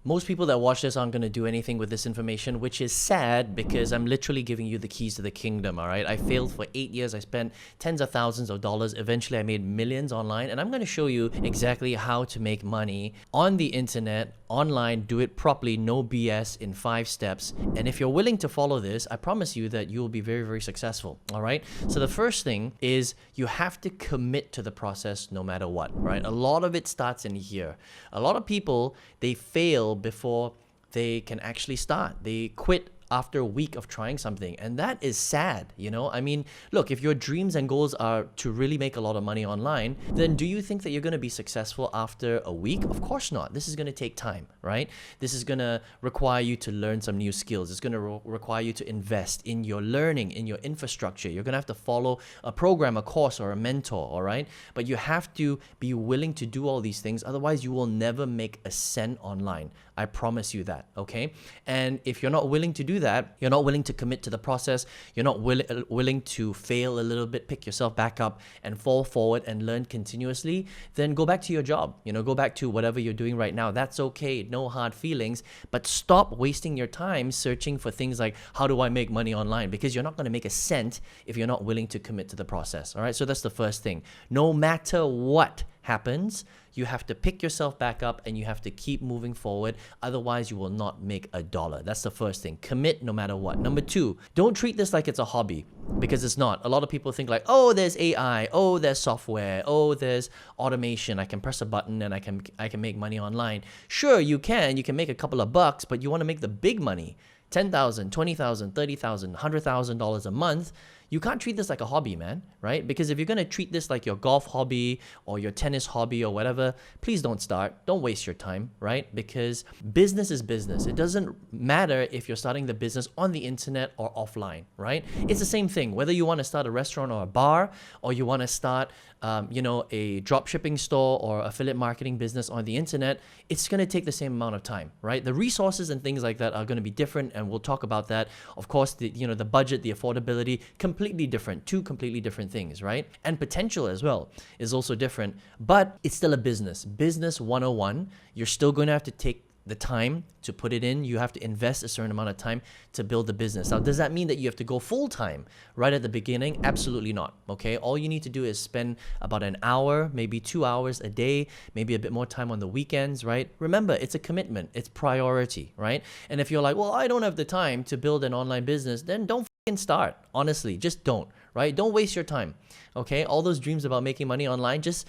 Most people that watch this aren't going to do anything with this information, which is sad because I'm literally giving you the keys to the kingdom, all right? I failed for 8 years. I spent tens of thousands of dollars. Eventually, I made millions online, and I'm going to show you exactly how to make money on the internet, online, do it properly, no BS, in 5 steps. And if you're willing to follow this, I promise you that you will be very, very successful, all right? So the first thing is you have to commit to the process no matter what, right? A lot of it starts in here. A lot of people, they fail before they can actually start. They quit after a week of trying something, and that is sad. I mean, look, if your dreams and goals are to really make a lot of money online, then do you think that you're going to be successful after a week? Of course not. This is going to take time, right? This is going to require you to learn some new skills. It's going to require you to invest in your learning, in your infrastructure. You're going to have to follow a program, a course, or a mentor, all right? But you have to be willing to do all these things. Otherwise, you will never make a cent online. I promise you that, okay? And if you're not willing to do that, you're not willing to commit to the process, you're not willing to fail a little bit, pick yourself back up and fall forward and learn continuously, then go back to your job, go back to whatever you're doing right now. That's okay, no hard feelings, but stop wasting your time searching for things like, how do I make money online? Because you're not going to make a cent if you're not willing to commit to the process, all right? So that's the first thing. No matter what happens, you have to pick yourself back up and you have to keep moving forward. Otherwise, you will not make a dollar. That's the first thing. Commit no matter what. Number 2, don't treat this like it's a hobby, because it's not. A lot of people think like, oh, there's AI, oh, there's software, oh, there's automation. I can press a button and I can make money online. Sure, you can make a couple of bucks, but you want to make the big money. $10,000, $20,000, $30,000, $100,000 a month. You can't treat this like a hobby, man, right? Because if you're going to treat this like your golf hobby or your tennis hobby or whatever, please don't start. Don't waste your time, right? Because business is business. It doesn't matter if you're starting the business on the internet or offline, right? It's the same thing. Whether you want to start a restaurant or a bar, or you want to start, a drop shipping store or affiliate marketing business on the internet, it's going to take the same amount of time, right? The resources and things like that are going to be different, and we'll talk about that. Of course, the budget, the affordability, completely different, 2 completely different things, right? And potential as well is also different, but it's still a business. Business 101, you're still going to have to take the time to put it in. You have to invest a certain amount of time to build the business. Now, does that mean that you have to go full time right at the beginning? Absolutely not, okay? All you need to do is spend about an hour, maybe 2 hours a day, maybe a bit more time on the weekends, right? Remember, it's a commitment, it's priority, right? And if you're like, well, I don't have the time to build an online business, then don't start. Honestly, just don't, right? Don't waste your time, okay? All those dreams about making money online, just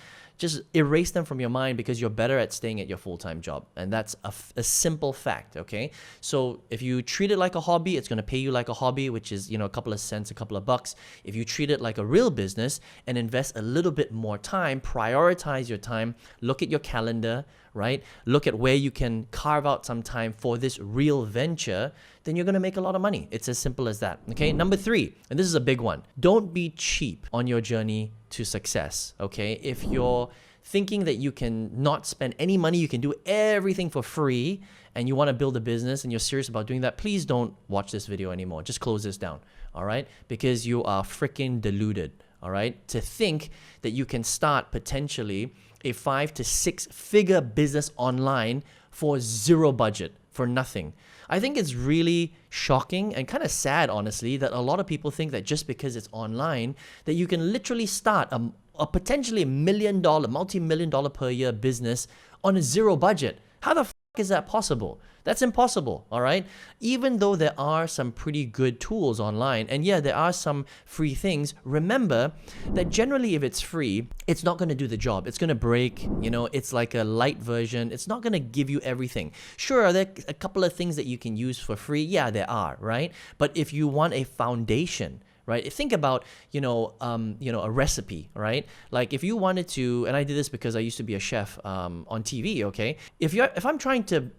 erase them from your mind, because you're better at staying at your full-time job. And that's a simple fact, okay? So if you treat it like a hobby, it's going to pay you like a hobby, which is, a couple of cents, a couple of bucks. If you treat it like a real business and invest a little bit more time, prioritize your time, look at your calendar, right? Look at where you can carve out some time for this real venture, then you're going to make a lot of money. It's as simple as that, okay? Number 3, and this is a big one. Don't be cheap on your journey to success, okay? If you're thinking that you can not spend any money, you can do everything for free, and you want to build a business and you're serious about doing that, please don't watch this video anymore. Just close this down, all right? Because you are freaking deluded, all right? To think that you can start potentially a 5 to 6 figure business online for 0 budget, for nothing. I think it's really shocking and kind of sad, honestly, that a lot of people think that just because it's online, that you can literally start a potentially $1 million, multi-million dollar per year business on a 0 budget. How the is that possible? That's impossible, all right? Even though there are some pretty good tools online, and yeah, there are some free things, remember that generally if it's free, it's not going to do the job. It's going to break, it's like a light version. It's not going to give you everything. Sure, are there a couple of things that you can use for free? Yeah, there are, right? But if you want a foundation, right? Think about, a recipe, right? Like if you wanted to, and I did this because I used to be a chef on TV, okay? If I'm trying to,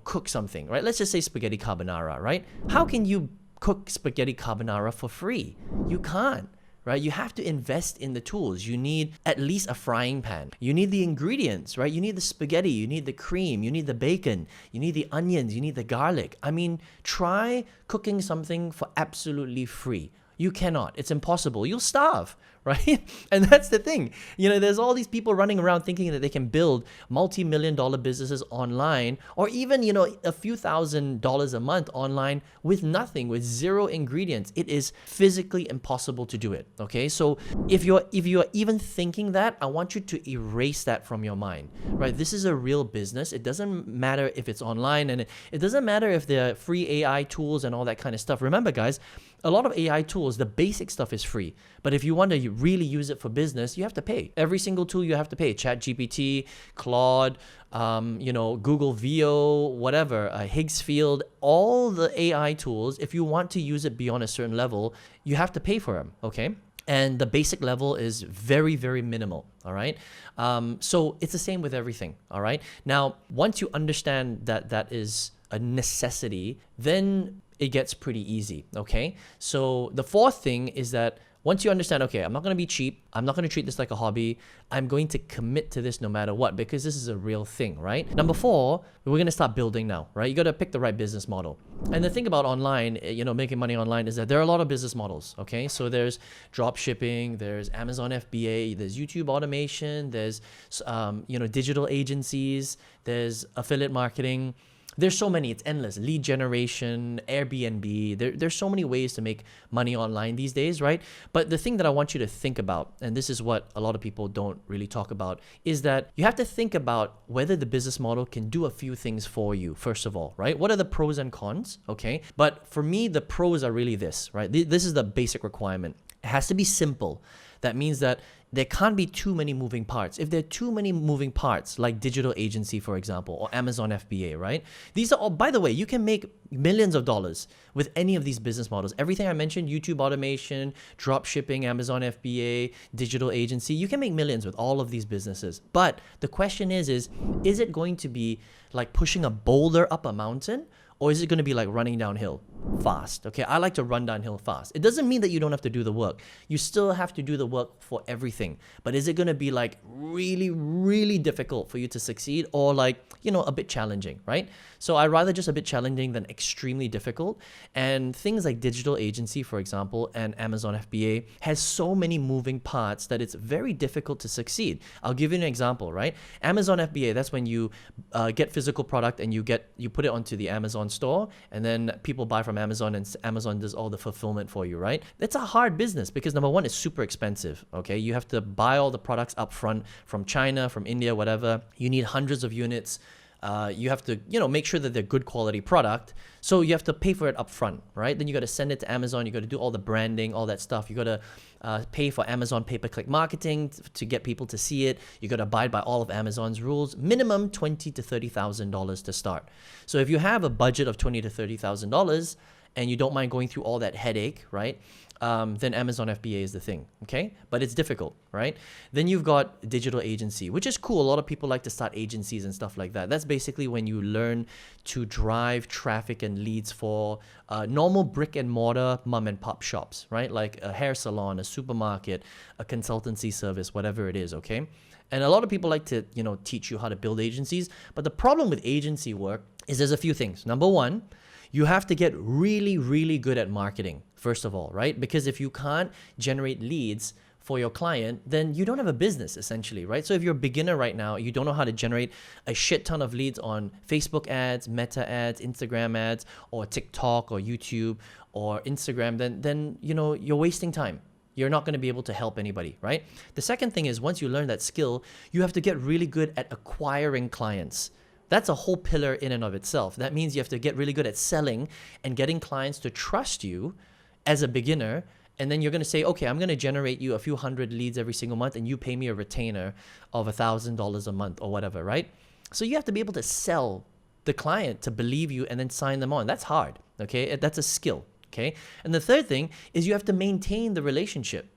cook something, right? Let's just say spaghetti carbonara, right? How can you cook spaghetti carbonara for free? You can't. Right? You have to invest in the tools. You need at least a frying pan. You need the ingredients, right? You need the spaghetti, you need the cream, you need the bacon, you need the onions, you need the garlic. I mean, try cooking something for absolutely free. You cannot. It's impossible. You'll starve, right? And that's the thing. There's all these people running around thinking that they can build multi-million-dollar businesses online, or even, a few $1,000s a month online with nothing, with zero ingredients. It is physically impossible to do it, okay? So if you're even thinking that, I want you to erase that from your mind, right? This is a real business. It doesn't matter if it's online, and it doesn't matter if there are free AI tools and all that kind of stuff. Remember, guys, a lot of AI tools, the basic stuff is free. But if you want to really use it for business, you have to pay. Every single tool you have to pay. ChatGPT, Claude, Google VO, whatever, Higgsfield, all the AI tools, if you want to use it beyond a certain level, you have to pay for them, okay? And the basic level is very, very minimal, all right? So it's the same with everything, all right? Now, once you understand that that is a necessity, then it gets pretty easy, okay? So the fourth thing is that once you understand, okay, I'm not going to be cheap. I'm not going to treat this like a hobby. I'm going to commit to this no matter what, because this is a real thing, right? Number four, we're going to start building now, right? You got to pick the right business model. And the thing about online, making money online, is that there are a lot of business models, okay? So there's drop shipping, there's Amazon FBA, there's YouTube automation, there's, digital agencies, there's affiliate marketing. There's so many, it's endless. Lead generation, Airbnb, there's so many ways to make money online these days, right? But the thing that I want you to think about, and this is what a lot of people don't really talk about, is that you have to think about whether the business model can do a few things for you, first of all, right? What are the pros and cons, okay? But for me, the pros are really this, right? This is the basic requirement. It has to be simple. That means that there can't be too many moving parts. If there are too many moving parts, like digital agency, for example, or Amazon FBA, right? These are all, by the way, you can make millions of dollars with any of these business models. Everything I mentioned, YouTube automation, drop shipping, Amazon FBA, digital agency, you can make millions with all of these businesses. But the question is it going to be like pushing a boulder up a mountain? Or is it going to be like running downhill fast? Okay, I like to run downhill fast. It doesn't mean that you don't have to do the work. You still have to do the work for everything. But is it going to be like really, really difficult for you to succeed, or like, a bit challenging, right? So I'd rather just a bit challenging than extremely difficult. And things like digital agency, for example, and Amazon FBA has so many moving parts that it's very difficult to succeed. I'll give you an example, right? Amazon FBA, that's when you get physical product and you put it onto the Amazon store, and then people buy from Amazon, and Amazon does all the fulfillment for you, right? That's a hard business because number one, it's super expensive, okay? You have to buy all the products up front from China, from India, whatever. You need hundreds of units. You have to, make sure that they're good quality product. So you have to pay for it up front, right? Then you got to send it to Amazon. You got to do all the branding, all that stuff. You got to pay for Amazon pay-per-click marketing to get people to see it. You got to abide by all of Amazon's rules. Minimum $20,000 to $30,000 to start. So if you have a budget of $20,000 to $30,000 and you don't mind going through all that headache, right? Then Amazon FBA is the thing, okay? But it's difficult, right? Then you've got digital agency, which is cool. A lot of people like to start agencies and stuff like that. That's basically when you learn to drive traffic and leads for normal brick and mortar mom and pop shops, right? Like a hair salon, a supermarket, a consultancy service, whatever it is, okay? And a lot of people like to, teach you how to build agencies. But the problem with agency work is there's a few things. Number one, you have to get really, really good at marketing, first of all, right? Because if you can't generate leads for your client, then you don't have a business, essentially, right? So if you're a beginner right now, you don't know how to generate a shit ton of leads on Facebook ads, Meta ads, Instagram ads, or TikTok or YouTube or Instagram, then you're wasting time. You're not going to be able to help anybody, right? The second thing is, once you learn that skill, you have to get really good at acquiring clients. That's a whole pillar in and of itself. That means you have to get really good at selling and getting clients to trust you as a beginner. And then you're going to say, okay, I'm going to generate you a few hundred leads every single month, and you pay me a retainer of $1,000 a month or whatever, right? So you have to be able to sell the client to believe you and then sign them on. That's hard, okay? That's a skill, okay? And the third thing is you have to maintain the relationship.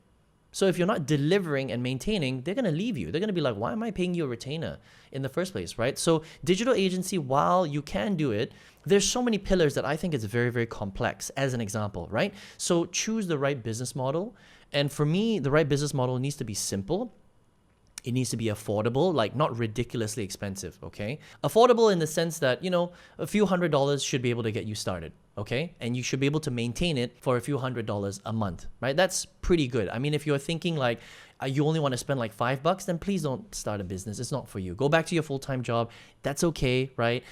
So if you're not delivering and maintaining, they're going to leave you. They're going to be like, why am I paying you a retainer in the first place, right? So digital agency, while you can do it, there's so many pillars that I think is very, very complex, as an example, right? So choose the right business model. And for me, the right business model needs to be simple. It needs to be affordable, like not ridiculously expensive, okay? Affordable in the sense that, a few $100s should be able to get you started, okay? And you should be able to maintain it for a few $100s a month, right? That's pretty good. I mean, if you're thinking like you only want to spend like $5, then please don't start a business. It's not for you. Go back to your full-time job. That's okay, right?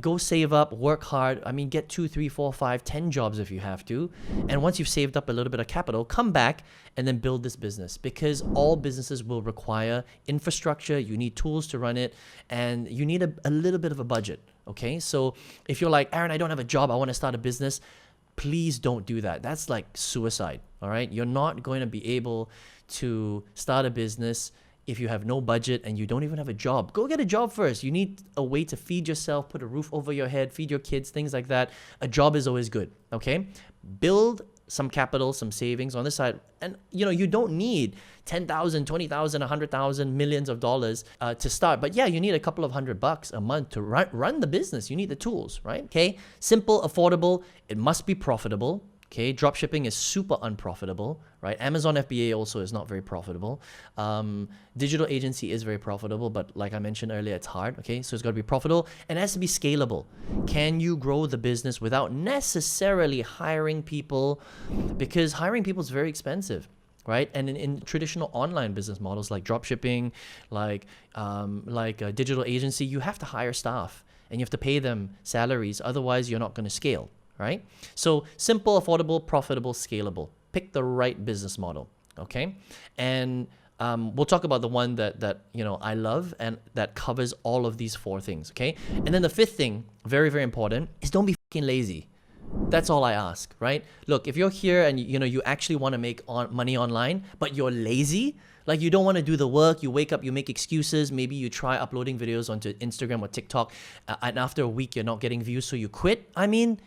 Go save up, work hard. I mean, get 2, 3, 4, 5, 10 jobs if you have to. And once you've saved up a little bit of capital, come back and then build this business, because all businesses will require infrastructure. You need tools to run it, and you need a little bit of a budget. Okay. So if you're like, Aaron, I don't have a job, I want to start a business, please don't do that. That's like suicide. All right. You're not going to be able to start a business if you have no budget and you don't even have a job. Go get a job first. You need a way to feed yourself, put a roof over your head, feed your kids, things like that. A job is always good, okay? Build some capital, some savings on the side. And, you don't need 10,000, 20,000, 100,000, millions of dollars to start. But yeah, you need a couple of $100 a month to run the business. You need the tools, right? Okay, simple, affordable. It must be profitable. Okay, drop shipping is super unprofitable, right? Amazon FBA also is not very profitable. Digital agency is very profitable, but like I mentioned earlier, it's hard. Okay, so it's got to be profitable, and it has to be scalable. Can you grow the business without necessarily hiring people? Because hiring people is very expensive, right? And in traditional online business models like drop shipping, like a digital agency, you have to hire staff and you have to pay them salaries. Otherwise, you're not going to scale. Right? So simple, affordable, profitable, scalable. Pick the right business model. Okay. And we'll talk about the one that I love and that covers all of these 4 things. Okay. And then the 5th thing, very, very important, is don't be fucking lazy. That's all I ask, right? Look, if you're here and you actually want to make money online, but you're lazy, like you don't want to do the work, you wake up, you make excuses, maybe you try uploading videos onto Instagram or TikTok, and after a week you're not getting views, so you quit. I mean,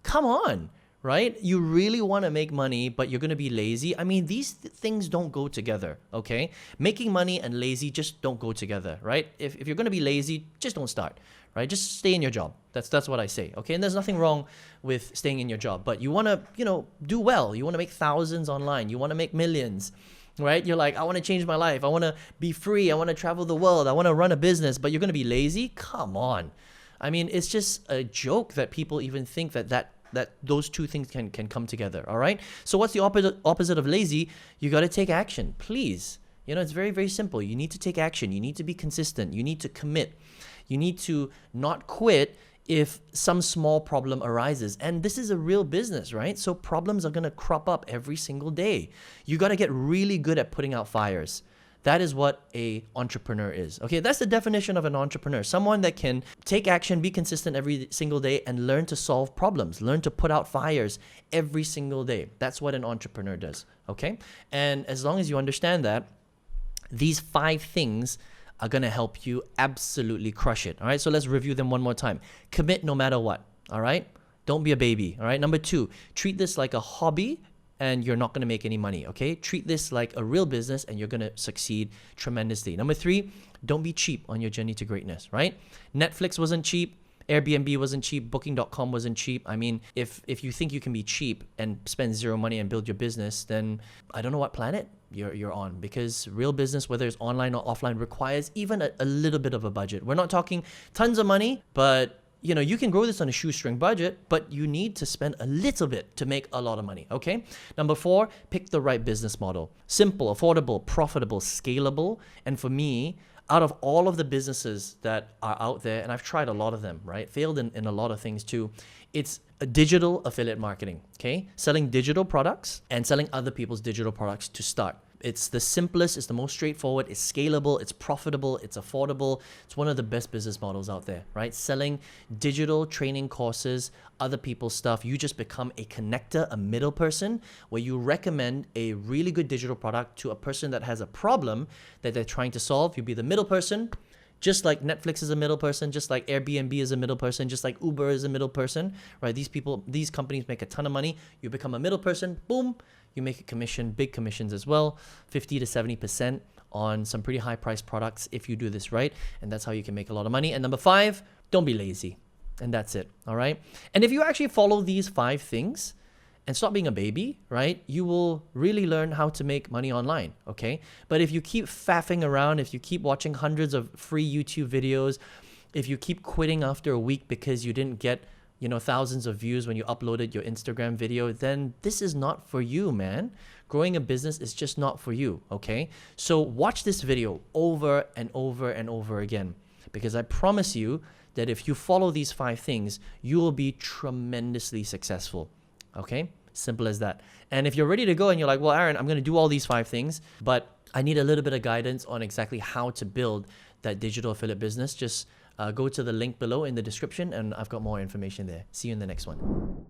come on, right? You really want to make money, but you're going to be lazy. I mean, these things don't go together, okay? Making money and lazy just don't go together, right? If you're going to be lazy, just don't start, right? Just stay in your job. That's what I say, okay? And there's nothing wrong with staying in your job, but you want to, do well. You want to make thousands online. You want to make millions, right? You're like, I want to change my life. I want to be free. I want to travel the world. I want to run a business, but you're going to be lazy? Come on. I mean, it's just a joke that people even think that those 2 things can come together, all right? So what's the opposite of lazy? You got to take action, please. It's very, very simple. You need to take action. You need to be consistent. You need to commit. You need to not quit if some small problem arises. And this is a real business, right? So problems are going to crop up every single day. You got to get really good at putting out fires. That is what an entrepreneur is. Okay, that's the definition of an entrepreneur. Someone that can take action, be consistent every single day, and learn to solve problems, learn to put out fires every single day. That's what an entrepreneur does. Okay, and as long as you understand that, these 5 things are going to help you absolutely crush it. All right, so let's review them one more time. Commit no matter what. All right, don't be a baby. All right, number 2, treat this like a hobby, and you're not going to make any money, okay? Treat this like a real business and you're going to succeed tremendously. Number 3, don't be cheap on your journey to greatness, right? Netflix wasn't cheap. Airbnb wasn't cheap. Booking.com wasn't cheap. I mean, if you think you can be cheap and spend 0 money and build your business, then I don't know what planet you're on, because real business, whether it's online or offline, requires even a little bit of a budget. We're not talking tons of money, but you can grow this on a shoestring budget, but you need to spend a little bit to make a lot of money, okay? Number 4, pick the right business model. Simple, affordable, profitable, scalable. And for me, out of all of the businesses that are out there, and I've tried a lot of them, right? Failed in a lot of things too. It's a digital affiliate marketing, okay? Selling digital products and selling other people's digital products to start. It's the simplest, it's the most straightforward, it's scalable, it's profitable, it's affordable. It's one of the best business models out there, right? Selling digital training courses, other people's stuff. You just become a connector, a middle person, where you recommend a really good digital product to a person that has a problem that they're trying to solve. You be the middle person, just like Netflix is a middle person, just like Airbnb is a middle person, just like Uber is a middle person, right? These companies make a ton of money. You become a middle person, boom, you make a commission, big commissions as well, 50 to 70% on some pretty high priced products if you do this right. And that's how you can make a lot of money. And number 5, don't be lazy. And that's it. All right. And if you actually follow these 5 things and stop being a baby, right, you will really learn how to make money online, okay? But if you keep faffing around, if you keep watching hundreds of free YouTube videos, if you keep quitting after a week because you didn't get, thousands of views when you uploaded your Instagram video, then this is not for you, man. Growing a business is just not for you, okay? So watch this video over and over and over again, because I promise you that if you follow these 5 things, you will be tremendously successful. Okay? Simple as that. And if you're ready to go and you're like, well, Aaron, I'm going to do all these 5 things, but I need a little bit of guidance on exactly how to build that digital affiliate business, just go to the link below in the description and I've got more information there. See you in the next one.